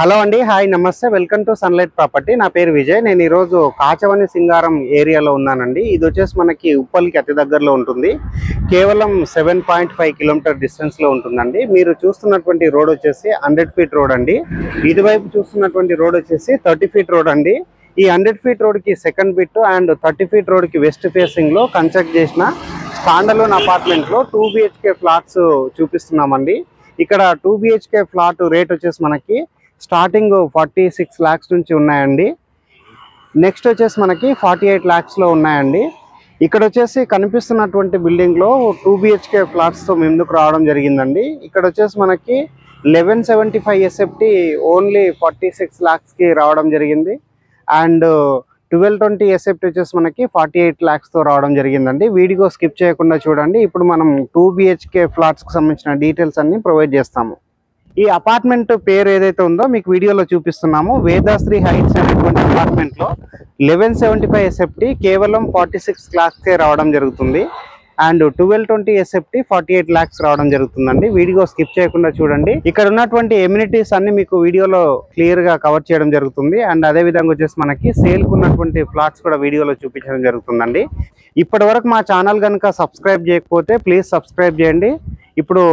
Hello అండి, hi, నమస్తే, welcome to sunlight property. నా పేరు విజయ్. నేను ఈరోజు కాచవని సింగారం ఏరియాలో ఉన్నానండి. ఇది వచ్చేసి మనకి ఉప్పల్కి అతి దగ్గరలో ఉంటుంది. కేవలం 7.5 కిలోమీటర్ డిస్టెన్స్లో ఉంటుందండి. మీరు చూస్తున్నటువంటి రోడ్ వచ్చేసి 100 ఫీట్ రోడ్ అండి. ఇటువైపు చూస్తున్నటువంటి రోడ్ వచ్చేసి 30 ఫీట్ రోడ్ అండి. ఈ 100 ఫీట్ రోడ్కి సెకండ్ బిట్ అండ్ 30 ఫీట్ రోడ్కి వెస్ట్ ఫేసింగ్లో కన్స్ట్రక్ట్ చేసిన స్టాండర్లోన్ అపార్ట్మెంట్లో 2 BHK ఫ్లాట్స్ చూపిస్తున్నామండి. ఇక్కడ 2 BHK ఫ్లాట్ రేట్ వచ్చేసి మనకి స్టార్టింగ్ 46 lakhs నుంచి ఉన్నాయండి. నెక్స్ట్ వచ్చేసి మనకి 48 lakhsలో ఉన్నాయండి. ఇక్కడ వచ్చేసి కనిపిస్తున్నటువంటి బిల్డింగ్లో 2 BHK ఫ్లాట్స్తో ముందుకు రావడం జరిగిందండి. ఇక్కడ వచ్చేసి మనకి 1175 SFT ఓన్లీ 46 lakhsకి రావడం జరిగింది. అండ్ 1220 SFT వచ్చేసి మనకి 48 lakhsతో రావడం జరిగిందండి. వీడియో స్కిప్ చేయకుండా చూడండి. ఇప్పుడు మనం 2 BHK ఫ్లాట్స్కి సంబంధించిన డీటెయిల్స్ అన్ని ప్రొవైడ్ చేస్తాము. ఈ అపార్ట్మెంట్ పేరు ఏదైతే ఉందో మీకు వీడియోలో చూపిస్తున్నాము. వేదాశ్రీ హైట్స్ అనేటువంటి అపార్ట్మెంట్లో 1175 SFT కేవలం 46 lakhsకే రావడం జరుగుతుంది. అండ్ 1220 SFT 48 lakhs రావడం జరుగుతుందండి. వీడియో స్కిప్ చేయకుండా చూడండి. ఇక్కడ ఉన్నటువంటి ఎమ్యూనిటీస్ అన్ని మీకు వీడియోలో క్లియర్గా కవర్ చేయడం జరుగుతుంది. అండ్ అదేవిధంగా వచ్చేసి మనకి సేల్కు ఉన్నటువంటి ఫ్లాట్స్ కూడా వీడియోలో చూపించడం జరుగుతుందండి. ఇప్పటి వరకు మా ఛానల్ కనుక సబ్స్క్రైబ్ చేయకపోతే ప్లీజ్ సబ్స్క్రైబ్ చేయండి. ఇప్పుడు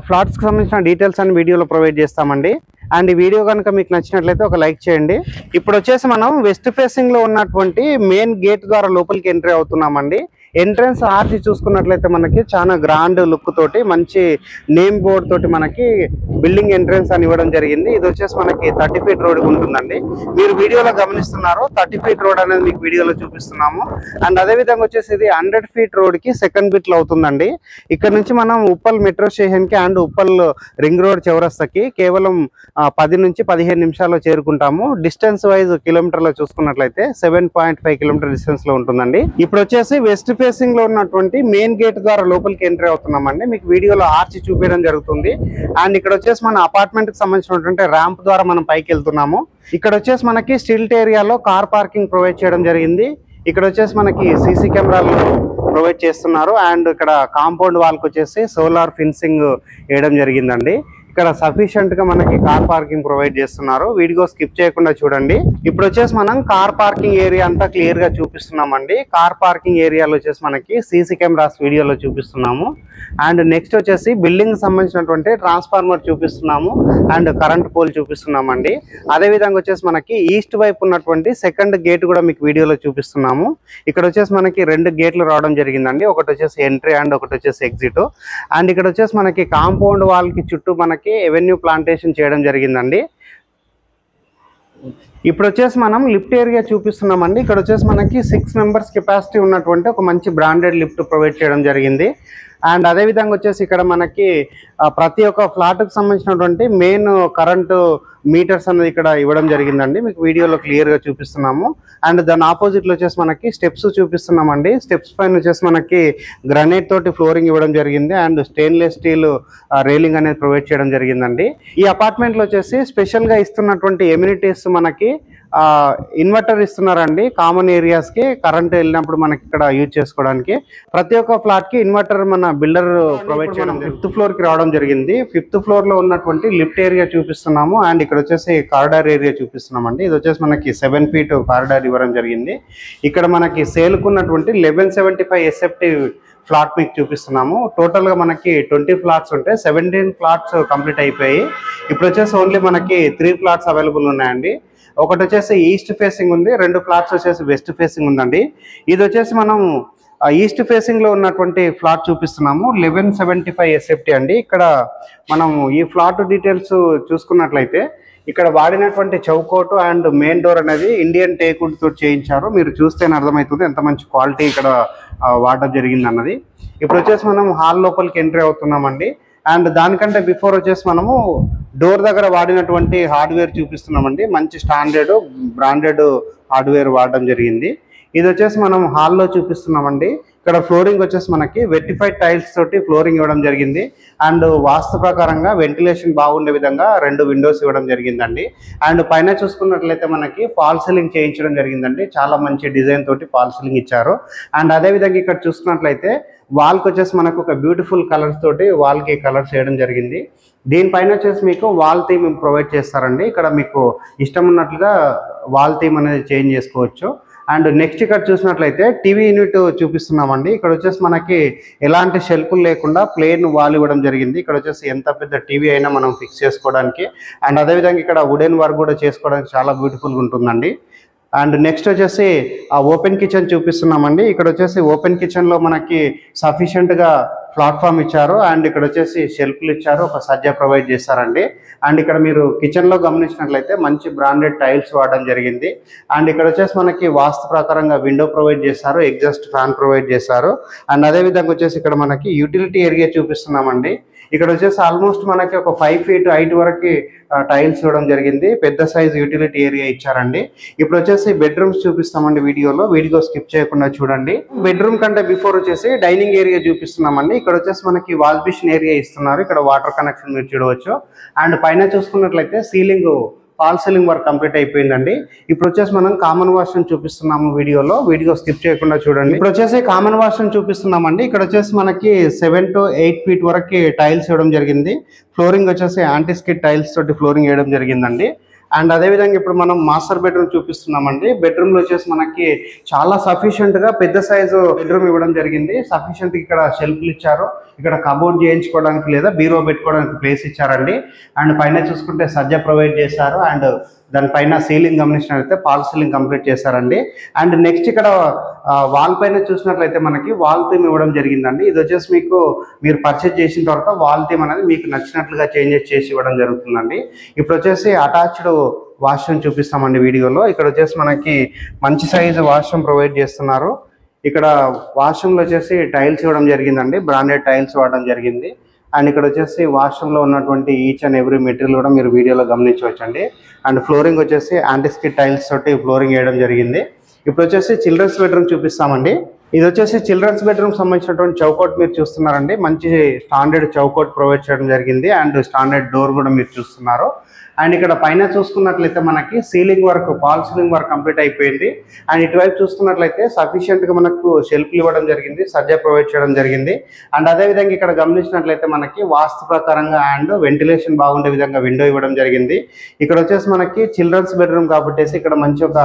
ఫ్లాట్స్కి సంబంధించిన డీటెయిల్స్ అన్ని వీడియోలో ప్రొవైడ్ చేస్తామండి. అండ్ ఈ వీడియో కనుక మీకు నచ్చినట్లయితే ఒక లైక్ చేయండి. ఇప్పుడు వచ్చేసి మనం వెస్ట్ ఫేసింగ్లో ఉన్నటువంటి మెయిన్ గేట్ ద్వారా లోపలికి ఎంట్రీ అవుతున్నామండి. ఎంట్రన్స్ ఆర్చ్ చూసుకున్నట్లయితే మనకి చాలా గ్రాండ్ లుక్ తోటి మంచి నేమ్ బోర్డ్ తోటి మనకి బిల్డింగ్ ఎంట్రన్స్ అని ఇవ్వడం జరిగింది. ఇది వచ్చేసి మనకి 30 ఫీట్ రోడ్ ఉంటుందండి. మీరు వీడియోలో గమనిస్తున్నారు 30 ఫీట్ రోడ్ అనేది మీకు వీడియోలో చూపిస్తున్నాము. అండ్ అదేవిధంగా వచ్చేసి ఇది 100 ఫీట్ రోడ్కి సెకండ్ బిట్లో అవుతుందండి. ఇక్కడ నుంచి మనం ఉప్పల్ మెట్రో స్టేషన్కి అండ్ ఉప్పల్ రింగ్ రోడ్ చౌరస్తాకి కేవలం 10 నుంచి 15 నిమిషాల్లో చేరుకుంటాము. డిస్టెన్స్ వైజ్ కిలోమీటర్లో చూసుకున్నట్లయితే 7.5 కిలోమీటర్ డిస్టెన్స్లో ఉంటుందండి. ఇప్పుడు వచ్చేసి వెస్ట్ ఫేసింగ్ లో ఉన్నటువంటి మెయిన్ గేట్ ద్వారా లోపలికి ఎంట్రీ అవుతున్నామండి. మీకు వీడియోలో ఆర్చ్ చూపించడం జరుగుతుంది. అండ్ ఇక్కడ వచ్చేసి మన అపార్ట్మెంట్ కి సంబంధించినటువంటి ర్యాంప్ ద్వారా మనం పైకి వెళ్తున్నాము. ఇక్కడ వచ్చేసి మనకి స్టిల్ట్ ఏరియాలో కార్ పార్కింగ్ ప్రొవైడ్ చేయడం జరిగింది. ఇక్కడ వచ్చేసి మనకి సీసీ కెమెరాలు ప్రొవైడ్ చేస్తున్నారు. అండ్ ఇక్కడ కాంపౌండ్ వాల్కి వచ్చేసి సోలార్ ఫెన్సింగ్ వేయడం జరిగిందండి. ఇక్కడ సఫిషియెంట్ గా మనకి కార్ పార్కింగ్ ప్రొవైడ్ చేస్తున్నారు. వీడియో స్కిప్ చేయకుండా చూడండి. ఇప్పుడు వచ్చేసి మనం కార్ పార్కింగ్ ఏరియా అంతా క్లియర్ గా చూపిస్తున్నామండి. కార్ పార్కింగ్ ఏరియాలో వచ్చేసి మనకి సీసీ కెమెరాస్ వీడియోలో చూపిస్తున్నాము. అండ్ నెక్స్ట్ వచ్చేసి బిల్డింగ్ సంబంధించినటువంటి ట్రాన్స్ఫార్మర్ చూపిస్తున్నాము. అండ్ కరెంట్ పోల్ చూపిస్తున్నామండి. అదేవిధంగా వచ్చేసి మనకి ఈస్ట్ వైపు ఉన్నటువంటి సెకండ్ గేట్ కూడా మీకు వీడియోలో చూపిస్తున్నాము. ఇక్కడ వచ్చేసి మనకి 2 గేట్లు రావడం జరిగిందండి. ఒకటి వచ్చేసి ఎంట్రీ అండ్ ఒకటి వచ్చేసి ఎగ్జిట్. అండ్ ఇక్కడ వచ్చేసి మనకి కాంపౌండ్ వాల్ కి చుట్టూ మనకి ఎవెన్యూ ప్లాంటేషన్ చేయడం జరిగిందండి. ఇప్పుడు వచ్చేసి మనం లిఫ్ట్ ఏరియా చూపిస్తున్నామండి. ఇక్కడ వచ్చేసి మనకి 6 members కెపాసిటీ ఉన్నటువంటి ఒక మంచి బ్రాండెడ్ లిఫ్ట్ ప్రొవైడ్ చేయడం జరిగింది. అండ్ అదేవిధంగా వచ్చేసి ఇక్కడ మనకి ప్రతి ఒక్క ఫ్లాట్కి సంబంధించినటువంటి మెయిన్ కరెంటు మీటర్స్ అనేది ఇక్కడ ఇవ్వడం జరిగిందండి. మీకు వీడియోలో క్లియర్గా చూపిస్తున్నాము. అండ్ దాని ఆపోజిట్లో వచ్చేసి మనకి స్టెప్స్ చూపిస్తున్నామండి. స్టెప్స్ పైన వచ్చేసి మనకి గ్రానైట్ తోటి ఫ్లోరింగ్ ఇవ్వడం జరిగింది. అండ్ స్టెయిన్లెస్ స్టీల్ రైలింగ్ అనేది ప్రొవైడ్ చేయడం జరిగిందండి. ఈ అపార్ట్మెంట్లో వచ్చేసి స్పెషల్గా ఇస్తున్నటువంటి ఎమ్యూనిటీస్ మనకి ఇన్వర్టర్ ఇస్తున్నారండి. కామన్ ఏరియాస్కి కరెంట్ వెళ్ళినప్పుడు మనకి ఇక్కడ యూజ్ చేసుకోవడానికి ప్రతి ఒక్క ఫ్లాట్కి ఇన్వర్టర్ మన బిల్డర్ ప్రొవైడ్ చేయడం. 5th ఫ్లోర్కి రావడం జరిగింది. 5th ఫ్లోర్లో ఉన్నటువంటి లిఫ్ట్ ఏరియా చూపిస్తున్నాము. అండ్ ఇక్కడ వచ్చేసి కారిడార్ ఏరియా చూపిస్తున్నామండి. ఇది వచ్చేసి మనకి 7 feet కారిడార్ ఇవ్వడం జరిగింది. ఇక్కడ మనకి సేల్కున్నటువంటి 1175 SFT ఫ్లాట్ మీకు చూపిస్తున్నాము. టోటల్గా మనకి 20 ఫ్లాట్స్ ఉంటాయి. 17 ఫ్లాట్స్ కంప్లీట్ అయిపోయి ఇప్పుడు వచ్చేసి ఓన్లీ మనకి 3 ఫ్లాట్స్ అవైలబుల్ ఉన్నాయండి. ఒకటి వచ్చేసి ఈస్ట్ ఫేసింగ్ ఉంది, 2 ఫ్లాట్స్ వచ్చేసి వెస్ట్ ఫేసింగ్ ఉందండి. ఇది వచ్చేసి మనం ఈస్ట్ ఫేసింగ్లో ఉన్నటువంటి ఫ్లాట్ చూపిస్తున్నాము. 1175 SFT అండి. ఇక్కడ మనం ఈ ఫ్లాట్ డీటెయిల్స్ చూసుకున్నట్లయితే ఇక్కడ వాడినటువంటి చౌకోటు అండ్ మెయిన్ డోర్ అనేది ఇండియన్ టేక్వుడ్ తోటి చేయించారు. మీరు చూస్తేనే అర్థమవుతుంది ఎంత మంచి క్వాలిటీ ఇక్కడ వాడడం జరిగింది అన్నది. ఇప్పుడు వచ్చేసి మనం హాల్ లోపలికి ఎంట్రీ అవుతున్నామండి. అండ్ దానికంటే బిఫోర్ వచ్చేసి మనము డోర్ దగ్గర వాడినటువంటి హార్డ్వేర్ చూపిస్తున్నామండి. మంచి స్టాండర్డ్ బ్రాండెడ్ హార్డ్వేర్ వాడడం జరిగింది. ఇది వచ్చేసి మనం హాల్లో చూపిస్తున్నామండి. ఇక్కడ ఫ్లోరింగ్ వచ్చేసి మనకి వెట్టిఫైడ్ టైల్స్ తోటి ఫ్లోరింగ్ ఇవ్వడం జరిగింది. అండ్ వాస్తు ప్రకారంగా వెంటిలేషన్ బాగుండే విధంగా 2 విండోస్ ఇవ్వడం జరిగిందండి. అండ్ పైన చూసుకున్నట్లయితే మనకి ఫాల్ సీలింగ్ చేయించడం జరిగిందండి. చాలా మంచి డిజైన్ తోటి ఫాల్ సీలింగ్ ఇచ్చారు. అండ్ అదేవిధంగా ఇక్కడ చూసుకున్నట్లయితే వాల్కి వచ్చేసి మనకు ఒక బ్యూటిఫుల్ కలర్స్ తోటి వాల్కి కలర్స్ వేయడం జరిగింది. దీనిపైన వచ్చేసి మీకు వాల్ థీమ్ ప్రొవైడ్ చేస్తారండి. ఇక్కడ మీకు ఇష్టం ఉన్నట్లుగా వాల్ థీమ్ అనేది చేంజ్ చేసుకోవచ్చు. అండ్ నెక్స్ట్ ఇక్కడ చూసినట్లయితే టీవీ యూనిట్ చూపిస్తున్నామండి. ఇక్కడ వచ్చేసి మనకి ఎలాంటి షెల్ఫ్లు లేకుండా ప్లేన్ వాల్ ఇవ్వడం జరిగింది. ఇక్కడ వచ్చేసి ఎంత పెద్ద టీవీ అయినా మనం ఫిక్స్ చేసుకోవడానికి, అండ్ అదేవిధంగా ఇక్కడ వుడెన్ వర్క్ కూడా చేసుకోవడానికి చాలా బ్యూటిఫుల్గా ఉంటుందండి. అండ్ నెక్స్ట్ వచ్చేసి ఆ ఓపెన్ కిచెన్ చూపిస్తున్నామండి. ఇక్కడ వచ్చేసి ఓపెన్ కిచెన్లో మనకి సఫిషియెంట్గా ప్లాట్ఫామ్ ఇచ్చారు. అండ్ ఇక్కడ వచ్చేసి షెల్ఫ్లు ఇచ్చారు, ఒక సజ్జా ప్రొవైడ్ చేస్తారండి. అండ్ ఇక్కడ మీరు కిచెన్లో గమనించినట్లయితే మంచి బ్రాండెడ్ టైల్స్ వాడడం జరిగింది. అండ్ ఇక్కడ వచ్చేసి మనకి వాస్తు ప్రకారంగా విండో ప్రొవైడ్ చేస్తారు, ఎగ్జాస్ట్ ఫ్యాన్ ప్రొవైడ్ చేస్తారు. అండ్ అదేవిధంగా వచ్చేసి ఇక్కడ మనకి యూటిలిటీ ఏరియా చూపిస్తున్నామండి. ఇక్కడ వచ్చేసి ఆల్మోస్ట్ మనకి ఒక 5 feet హైట్ వరకు టైల్స్ ఇవ్వడం జరిగింది. పెద్ద సైజ్ యూటిలిటీ ఏరియా ఇచ్చారండి. ఇప్పుడు వచ్చేసి బెడ్రూమ్స్ చూపిస్తామండి. వీడియో స్కిప్ చేయకుండా చూడండి. బెడ్రూమ్ కంటే బిఫోర్ వచ్చేసి డైనింగ్ ఏరియా చూపిస్తున్నామండి. ఇక్కడ వచ్చేసి మనకి వాష్ బేసిన్ ఏరియా ఇస్తున్నారు. ఇక్కడ వాటర్ కనెక్షన్ మీరు చూడవచ్చు. అండ్ పైన చూసుకున్నట్లయితే ceiling fall ceiling work complete అయిపోయిందండి. ఇప్పుడు వచ్చేసి మనం కామన్ వాష్రూమ్ చూపిస్తున్నాము. వీడియో స్కిప్ చేయకుండా చూడండి. ఇప్పుడు వచ్చేసి కామన్ వాష్రూమ్ చూపిస్తున్నామండి. ఇక్కడ వచ్చేసి మనకి 7 to 8 feet వరకు టైల్స్ ఇవ్వడం జరిగింది. ఫ్లోరింగ్ వచ్చేసి యాంటీ స్కిడ్ టైల్స్ తోటి ఫ్లోరింగ్ వేయడం జరిగిందండి. అండ్ అదేవిధంగా ఇప్పుడు మనం మాస్టర్ బెడ్రూమ్ చూపిస్తున్నామండి. బెడ్రూమ్లో వచ్చేసి మనకి చాలా సఫిషియెంట్గా పెద్ద సైజు బెడ్రూమ్ ఇవ్వడం జరిగింది. సఫిషియెంట్ ఇక్కడ షెల్ఫ్లు ఇచ్చారు, ఇక్కడ కబోర్డ్ చేయించుకోవడానికి లేదా బీరో పెట్టుకోవడానికి ప్లేస్ ఇచ్చారండి. అండ్ పైన చూసుకుంటే సజ్జా ప్రొవైడ్ చేశారు. అండ్ దానిపైన సీలింగ్ గమనించినట్లయితే ఫాల్ సీలింగ్ కంప్లీట్ చేశారండి. అండ్ నెక్స్ట్ ఇక్కడ వాల్ పైన చూసినట్లయితే మనకి వాల్ థీమ్ ఇవ్వడం జరిగిందండి. ఇది వచ్చేసి మీరు పర్చేజ్ చేసిన తర్వాత వాల్ థీమ్ అనేది మీకు నచ్చినట్లుగా చేంజెస్ చేసి ఇవ్వడం జరుగుతుందండి. ఇప్పుడు వచ్చేసి అటాచ్డ్ వాష్రూమ్ చూపిస్తామండి వీడియోలో. ఇక్కడ వచ్చేసి మనకి మంచి సైజు వాష్రూమ్ ప్రొవైడ్ చేస్తున్నారు. ఇక్కడ వాష్రూమ్లో వచ్చేసి టైల్స్ ఇవ్వడం జరిగిందండి, బ్రాండెడ్ టైల్స్ వాడడం జరిగింది. అండ్ ఇక్కడ వచ్చేసి వాష్రూమ్లో ఉన్నటువంటి ఈచ్ అండ్ ఎవ్రీ మెటీరియల్ కూడా మీరు వీడియోలో గమనించవచ్చండి. అండ్ ఫ్లోరింగ్ వచ్చేసి యాంటీ స్కిడ్ టైల్స్ తోటి ఫ్లోరింగ్ వేయడం జరిగింది. ఇప్పుడు వచ్చేసి చిల్డ్రన్స్ బెడ్రూమ్ చూపిస్తామండి. ఇది వచ్చేసి చిల్డ్రన్స్ బెడ్రూమ్ సంబంధించినటువంటి చౌకౌట్ మీరు చూస్తున్నారండి. మంచి స్టాండర్డ్ చౌకౌట్ ప్రొవైడ్ చేయడం జరిగింది. అండ్ స్టాండర్డ్ డోర్ కూడా మీరు చూస్తున్నారు. అండ్ ఇక్కడ పైన చూసుకున్నట్లయితే మనకి ceiling work fall ceiling work complete అయిపోయింది. అండ్ ఇటువైపు చూసుకున్నట్లయితే సఫిషియెంట్గా మనకు షెల్ఫ్లు ఇవ్వడం జరిగింది, సజ్జా ప్రొవైడ్ చేయడం జరిగింది. అండ్ అదేవిధంగా ఇక్కడ గమనించినట్లయితే మనకి వాస్తు ప్రకారంగా అండ్ వెంటిలేషన్ బాగుండే విధంగా విండో ఇవ్వడం జరిగింది. ఇక్కడ వచ్చేసి మనకి చిల్డ్రన్స్ బెడ్రూమ్ కాబట్టి ఇక్కడ మంచి ఒక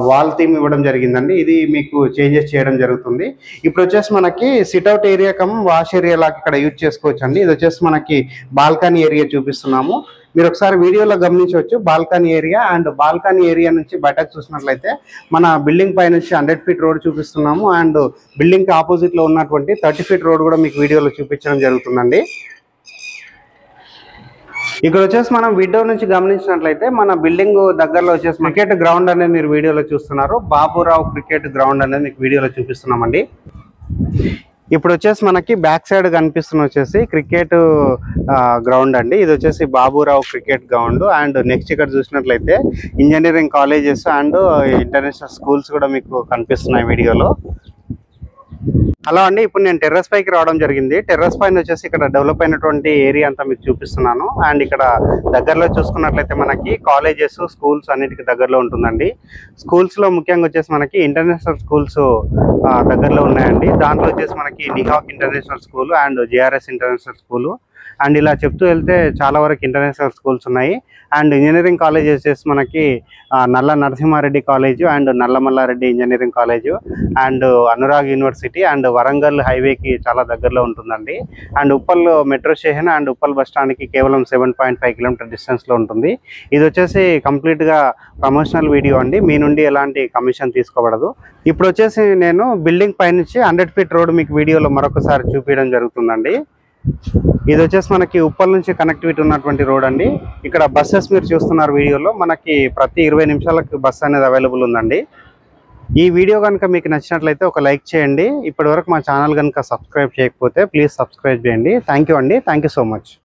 వాల్ థీమ్ ఇవ్వడం జరిగిందండి. ఇది మీకు చేంజెస్ చేయడం జరుగుతుంది. ఇప్పుడు వచ్చేసి మనకి sit-out area come wash area లాగా ఇక్కడ యూజ్ చేసుకోవచ్చు అండి. ఇది వచ్చేసి మనకి బాల్కనీ ఏరియా చూపిస్తున్నాము. మీరు ఒకసారి వీడియోలో గమనించవచ్చు balcony area. And balcony area నుంచి బయటకు చూసినట్లయితే మన బిల్డింగ్ పై నుంచి 100 feet రోడ్ చూపిస్తున్నాము. అండ్ బిల్డింగ్ కి ఆపోజిట్ లో ఉన్నటువంటి 30 feet రోడ్ కూడా మీకు వీడియోలో చూపించడం జరుగుతుందండి. ఇక్కడ వచ్చేసి మనం వీడియో నుంచి గమనించినట్లయితే మన బిల్డింగ్ దగ్గరలో వచ్చేసి క్రికెట్ గ్రౌండ్ అనేది మీరు వీడియోలో చూస్తున్నారు. బాబురావు క్రికెట్ గ్రౌండ్ అనేది మీకు వీడియోలో చూపిస్తున్నామండి. ఇప్పుడు వచ్చేసి మనకి బ్యాక్ సైడ్ కనిపిస్తున్న వచ్చేసి క్రికెట్ గ్రౌండ్ అండి. ఇది వచ్చేసి Baburao cricket ground. And next ఇక్కడ చూసినట్లయితే engineering colleges and international schools కూడా మీకు కనిపిస్తున్నాయి వీడియోలో. హలో అండి, ఇప్పుడు నేను టెర్రస్ పైకి రావడం జరిగింది. టెర్రస్ పైన వచ్చేసి ఇక్కడ డెవలప్ అయినటువంటి ఏరియా అంతా మీకు చూపిస్తున్నాను. అండ్ ఇక్కడ దగ్గరలో చూసుకున్నట్లయితే మనకి కాలేజెస్ స్కూల్స్ అన్నిటికీ దగ్గరలో ఉంటుందండి. స్కూల్స్లో ముఖ్యంగా వచ్చేసి మనకి ఇంటర్నేషనల్ స్కూల్స్ దగ్గరలో ఉన్నాయండి. దాంట్లో వచ్చేసి మనకి Nihak international school and JRS international school and ఇలా చెప్తూ వెళ్తే చాలా వరకు ఇంటర్నేషనల్ స్కూల్స్ ఉన్నాయి. అండ్ ఇంజనీరింగ్ కాలేజ్ వచ్చేసి మనకి Nalla Narasimha Reddy college and Nallamalla Reddy engineering college and Anurag university and Warangal హైవేకి చాలా దగ్గరలో ఉంటుందండి. And Uppal metro station and Uppal bus స్టాండ్కి కేవలం 7.5 kilometer డిస్టెన్స్లో ఉంటుంది. ఇది వచ్చేసి కంప్లీట్గా ప్రమోషనల్ వీడియో అండి, మీ నుండి ఎలాంటి కమిషన్ తీసుకోబడదు. ఇప్పుడు వచ్చేసి నేను బిల్డింగ్ పైనుంచి 100 feet రోడ్ మీకు వీడియోలో మరొకసారి చూపించడం జరుగుతుందండి. ఇది వచ్చేసి మనకి ఉప్పల్ నుంచి కనెక్టివిటీ ఉన్నటువంటి రోడ్ అండి. ఇక్కడ బస్సెస్ మీరు చూస్తున్నారు వీడియోలో, మనకి ప్రతి 20 నిమిషాలకు బస్ అనేది అవైలబుల్ ఉందండి. ఈ వీడియో కనుక మీకు నచ్చినట్లయితే ఒక లైక్ చేయండి. ఇప్పటివరకు మా ఛానల్ కనుక సబ్స్క్రైబ్ చేయకపోతే ప్లీజ్ సబ్స్క్రైబ్ చేయండి. థ్యాంక్ యూ అండి, థ్యాంక్ యూ సో మచ్.